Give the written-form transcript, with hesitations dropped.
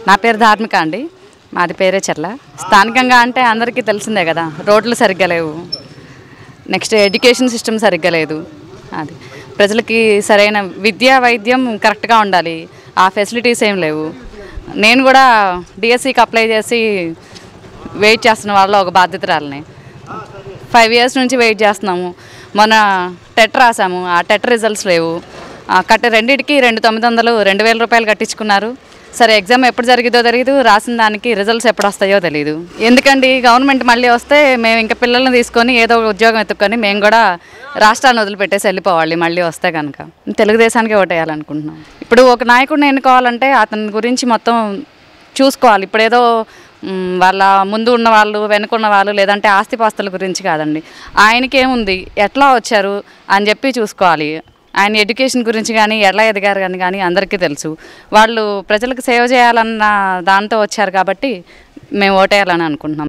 నా పేరు ధార్మిక అండి. మాది పేరేచెర్ల. స్థానికంగా అంటే అందరికీ తెలిసిందే కదా, రోడ్లు సరిగ్గా లేవు, నెక్స్ట్ ఎడ్యుకేషన్ సిస్టమ్ సరిగ్గా లేదు, అది ప్రజలకి సరైన విద్యా వైద్యం కరెక్ట్గా ఉండాలి, ఆ ఫెసిలిటీస్ ఏం లేవు. నేను కూడా డిఎస్సికి అప్లై చేసి వెయిట్ చేస్తున్న వాళ్ళలో ఒక బాధ్యతరాలని. 5 years నుంచి వెయిట్ చేస్తున్నాము. మొన్న టెట్ రాసాము, ఆ టెట్ రిజల్ట్స్ లేవు. రెండింటికి 2,900 2,000 రూపాయలు కట్టించుకున్నారు. సరే, ఎగ్జామ్ ఎప్పుడు జరిగిద్దో తెలియదు, రాసిన దానికి రిజల్ట్స్ ఎప్పుడు వస్తాయో తెలియదు. ఎందుకండి గవర్నమెంట్ మళ్ళీ వస్తే మేము ఇంకా పిల్లల్ని తీసుకొని ఏదో ఒక ఉద్యోగం ఎత్తుకొని మేము కూడా రాష్ట్రాన్ని వదిలిపెట్టేసి వెళ్ళిపోవాలి. మళ్ళీ వస్తే కనుక తెలుగుదేశానికి ఓటేయాలనుకుంటున్నాం. ఇప్పుడు ఒక నాయకుడిని ఎన్నుకోవాలంటే అతని గురించి మొత్తం చూసుకోవాలి. ఇప్పుడేదో వాళ్ళ ముందు ఉన్న వాళ్ళు, వెనుకున్న వాళ్ళు, లేదంటే ఆస్తిపాస్తుల గురించి కాదండి. ఆయనకేముంది, ఎట్లా వచ్చారు అని చెప్పి చూసుకోవాలి. ఆయన ఎడ్యుకేషన్ గురించి కానీ, ఎలా ఎదిగారు అని కానీ అందరికీ తెలుసు. వాళ్ళు ప్రజలకు సేవ చేయాలన్న దాంతో వచ్చారు కాబట్టి మేము ఓటేయాలని అనుకుంటున్నాం.